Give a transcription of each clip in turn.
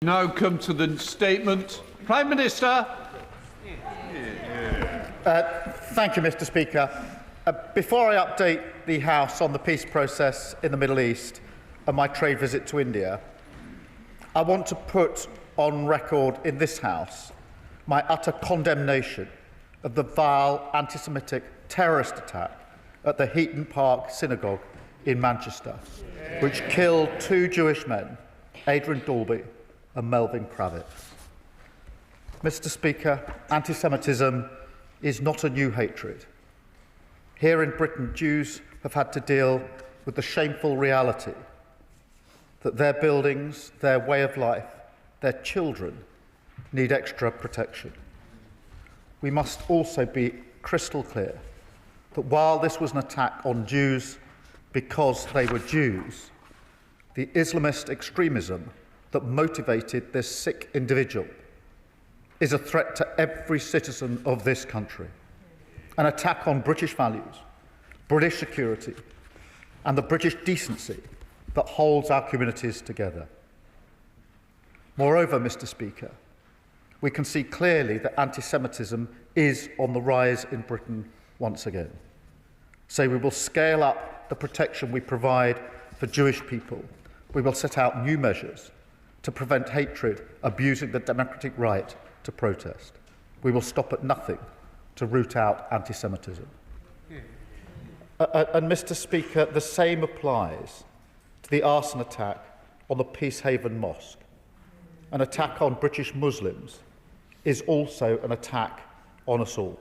Now come to the statement. Prime Minister. Thank you, Mr. Speaker. Before I update the House on the peace process in the Middle East and my trade visit to India, I want to put on record in this House my utter condemnation of the vile anti-Semitic terrorist attack at the Heaton Park Synagogue in Manchester, which killed 2 Jewish men, Adrian Dalby and Melvin Pravitt. Mr. Speaker, anti-Semitism is not a new hatred. Here in Britain, Jews have had to deal with the shameful reality that their buildings, their way of life, their children need extra protection. We must also be crystal clear that while this was an attack on Jews because they were Jews, the Islamist extremism that motivated this sick individual is a threat to every citizen of this country, an attack on British values, British security, and the British decency that holds our communities together. Moreover, Mr. Speaker, we can see clearly that anti-Semitism is on the rise in Britain once again. So we will scale up the protection we provide for Jewish people. We will set out new measures to prevent hatred abusing the democratic right to protest. We will stop at nothing to root out anti-Semitism. And Mr. Speaker, the same applies to the arson attack on the Peacehaven Mosque. An attack on British Muslims is also an attack on us all.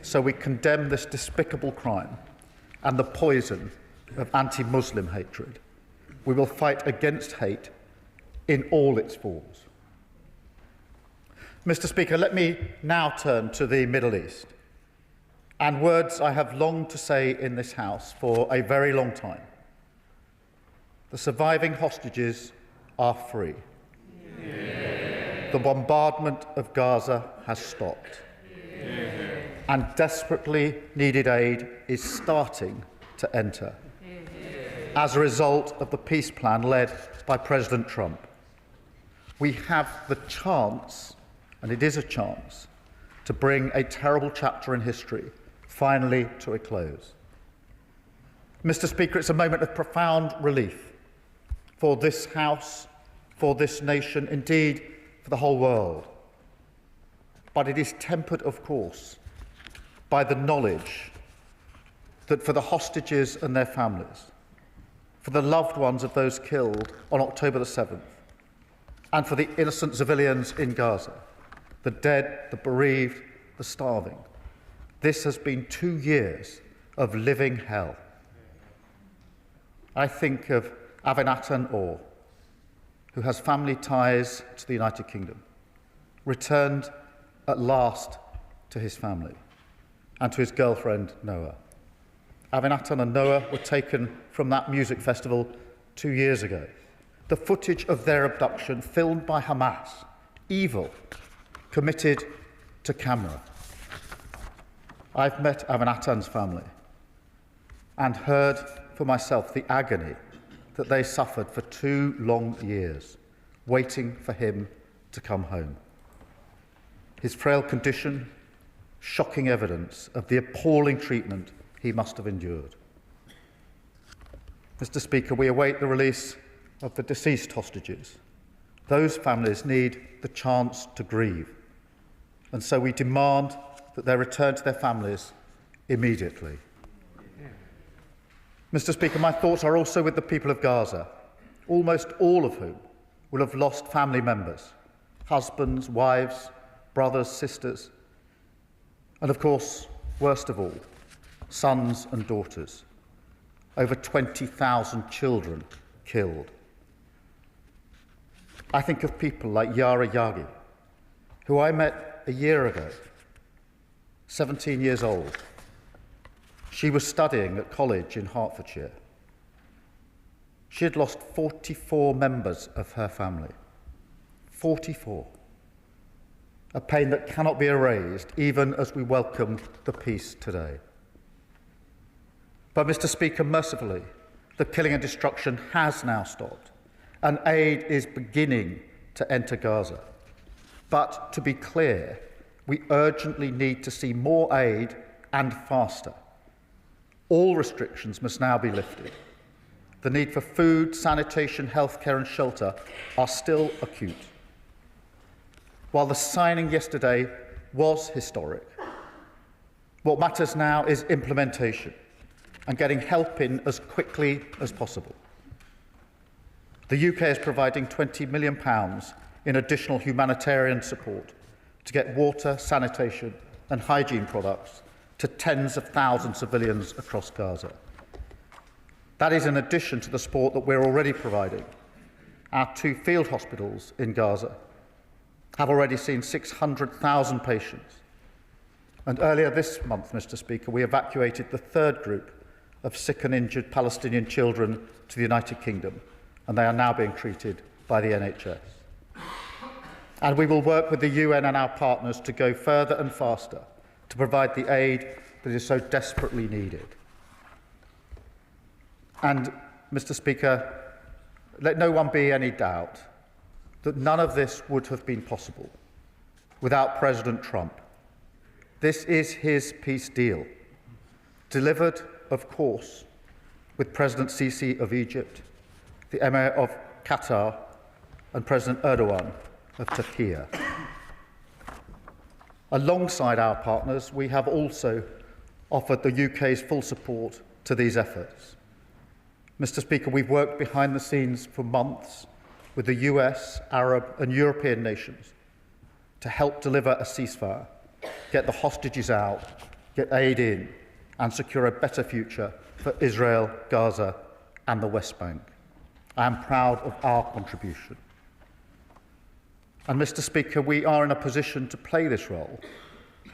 So we condemn this despicable crime and the poison of anti-Muslim hatred. We will fight against hate in all its forms. Mr. Speaker, let me now turn to the Middle East, and words I have longed to say in this House for a very long time. The surviving hostages are free. Yeah. The bombardment of Gaza has stopped. Yeah. And desperately needed aid is starting to enter as a result of the peace plan led by President Trump. We have the chance, and it is a chance, to bring a terrible chapter in history finally to a close. Mr. Speaker, it's a moment of profound relief for this House, for this nation, indeed for the whole world. But it is tempered, of course, by the knowledge that for the hostages and their families, for the loved ones of those killed on October the 7th, and for the innocent civilians in Gaza, the dead, the bereaved, the starving, this has been 2 years of living hell. I think of Avinatan Orr, who has family ties to the United Kingdom, returned at last to his family and to his girlfriend, Noah. Avinatan and Noah were taken from that music festival 2 years ago. The footage of their abduction, filmed by Hamas, evil, committed to camera. I've met Avinatan's family and heard for myself the agony that they suffered for 2 long years, waiting for him to come home. His frail condition, shocking evidence of the appalling treatment he must have endured. Mr. Speaker, we await the release of the deceased hostages. Those families need the chance to grieve, and so we demand that they return to their families immediately. Mr. Speaker, my thoughts are also with the people of Gaza, almost all of whom will have lost family members, husbands, wives, brothers, sisters, and of course, worst of all, sons and daughters. Over 20,000 children killed. I think of people like Yara Yagi, who I met a year ago, 17 years old. She was studying at college in Hertfordshire. She had lost 44 members of her family. 44. A pain that cannot be erased, even as we welcome the peace today. But, Mr. Speaker, mercifully, the killing and destruction has now stopped, and aid is beginning to enter Gaza. But to be clear, we urgently need to see more aid and faster. All restrictions must now be lifted. The need for food, sanitation, healthcare and shelter are still acute. While the signing yesterday was historic, what matters now is implementation and getting help in as quickly as possible. The UK is providing £20 million in additional humanitarian support to get water, sanitation and hygiene products to tens of thousands of civilians across Gaza. That is in addition to the support that we're already providing. Our 2 field hospitals in Gaza have already seen 600,000 patients. And earlier this month, Mr. Speaker, we evacuated the 3rd group of sick and injured Palestinian children to the United Kingdom, and they are now being treated by the NHS. And we will work with the UN and our partners to go further and faster to provide the aid that is so desperately needed. And, Mr. Speaker, let no one be any doubt that none of this would have been possible without President Trump. This is his peace deal, delivered, of course, with President Sisi of Egypt, the Emir of Qatar, and President Erdogan of Turkey. Alongside our partners, we have also offered the UK's full support to these efforts. Mr. Speaker, we've worked behind the scenes for months with the US, Arab and European nations to help deliver a ceasefire, get the hostages out, get aid in and secure a better future for Israel, Gaza and the West Bank. I am proud of our contribution. And, Mr. Speaker, we are in a position to play this role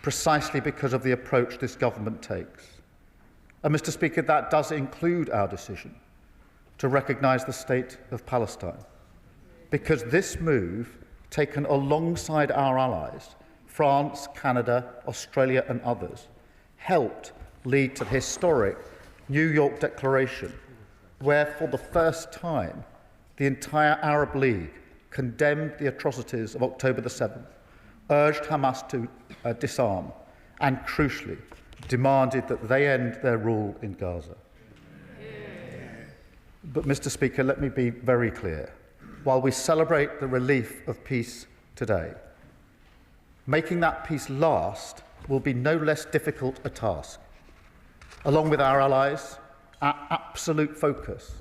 precisely because of the approach this government takes. And, Mr. Speaker, that does include our decision to recognise the State of Palestine, because this move, taken alongside our allies, France, Canada, Australia and others, helped lead to the historic New York Declaration, where for the first time the entire Arab League condemned the atrocities of October the 7th, urged Hamas to disarm and, crucially, demanded that they end their rule in Gaza. But, Mr. Speaker, let me be very clear. While we celebrate the relief of peace today, making that peace last will be no less difficult a task. Along with our allies, our absolute focus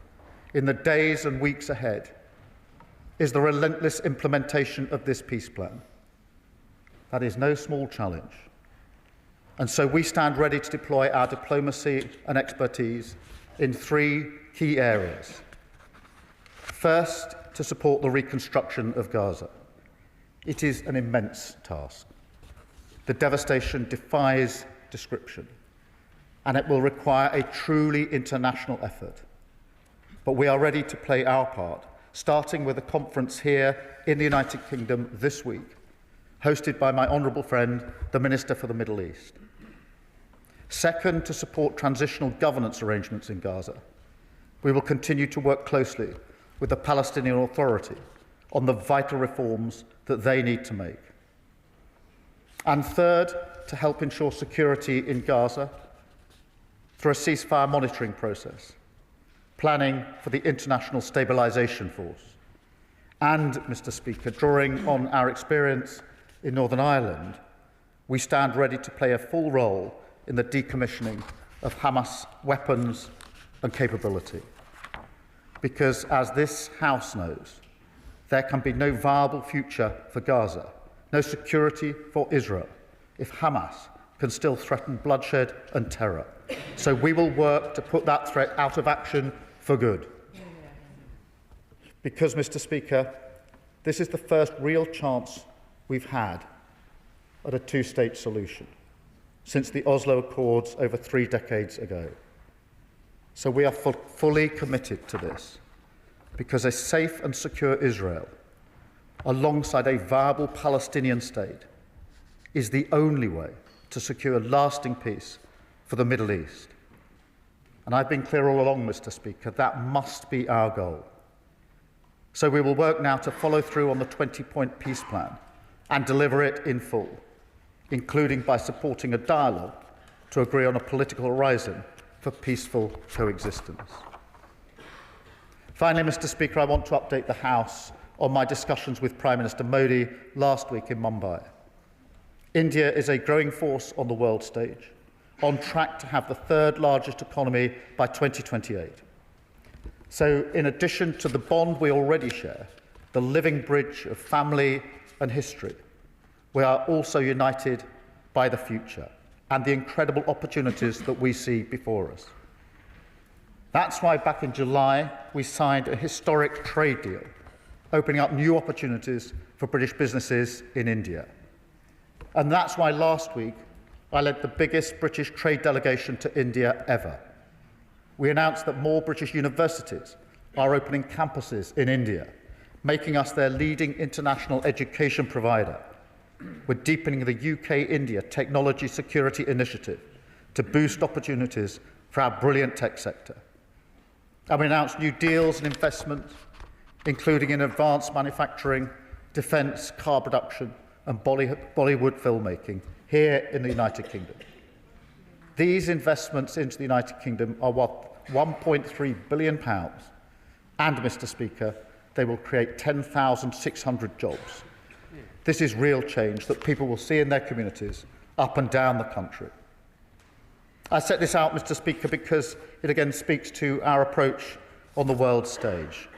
in the days and weeks ahead is the relentless implementation of this peace plan. That is no small challenge. And so we stand ready to deploy our diplomacy and expertise in 3 key areas. First, to support the reconstruction of Gaza. It is an immense task. The devastation defies description, and it will require a truly international effort. But we are ready to play our part, starting with a conference here in the United Kingdom this week, hosted by my honourable friend, the Minister for the Middle East. Second, to support transitional governance arrangements in Gaza. We will continue to work closely with the Palestinian Authority on the vital reforms that they need to make. And third, to help ensure security in Gaza through a ceasefire monitoring process, planning for the International Stabilisation Force. And, Mr. Speaker, drawing on our experience in Northern Ireland, we stand ready to play a full role in the decommissioning of Hamas weapons and capability. Because, as this House knows, there can be no viable future for Gaza, no security for Israel, if Hamas can still threaten bloodshed and terror. So we will work to put that threat out of action for good. Because, Mr. Speaker, this is the first real chance we've had at a 2-state solution since the Oslo Accords over 3 decades ago. So we are fully committed to this, because a safe and secure Israel, alongside a viable Palestinian state, is the only way to secure lasting peace for the Middle East. And I've been clear all along, Mr. Speaker, that must be our goal. So we will work now to follow through on the 20-point peace plan and deliver it in full, including by supporting a dialogue to agree on a political horizon for peaceful coexistence. Finally, Mr. Speaker, I want to update the House on my discussions with Prime Minister Modi last week in Mumbai. India is a growing force on the world stage, on track to have the third largest economy by 2028. So, in addition to the bond we already share, the living bridge of family and history, we are also united by the future and the incredible opportunities that we see before us. That's why back in July we signed a historic trade deal, opening up new opportunities for British businesses in India. And that's why last week I led the biggest British trade delegation to India ever. We announced that more British universities are opening campuses in India, making us their leading international education provider. We're deepening the UK-India Technology Security Initiative to boost opportunities for our brilliant tech sector. And we announced new deals and investments, including in advanced manufacturing, defence, car production and Bollywood filmmaking here in the United Kingdom. These investments into the United Kingdom are worth £1.3 billion, and, Mr. Speaker, they will create 10,600 jobs. This is real change that people will see in their communities up and down the country. I set this out, Mr. Speaker, because it again speaks to our approach on the world stage,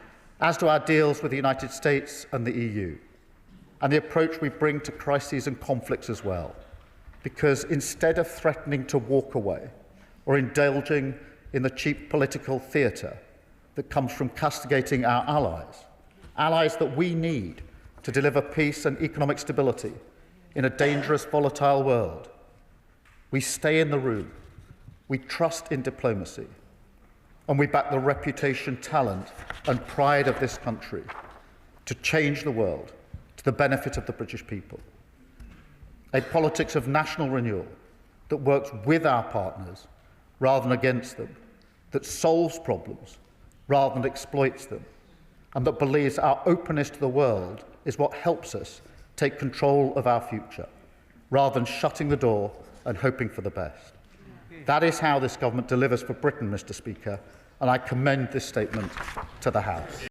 as do our deals with the United States and the EU, and the approach we bring to crises and conflicts as well. Because instead of threatening to walk away or indulging in the cheap political theatre that comes from castigating our allies that we need to deliver peace and economic stability in a dangerous, volatile world, we stay in the room, we trust in diplomacy, and we back the reputation, talent and pride of this country to change the world to the benefit of the British people. A politics of national renewal that works with our partners rather than against them, that solves problems rather than exploits them, and that believes our openness to the world is what helps us take control of our future, rather than shutting the door and hoping for the best. That is how this government delivers for Britain, Mr. Speaker, and I commend this statement to the House.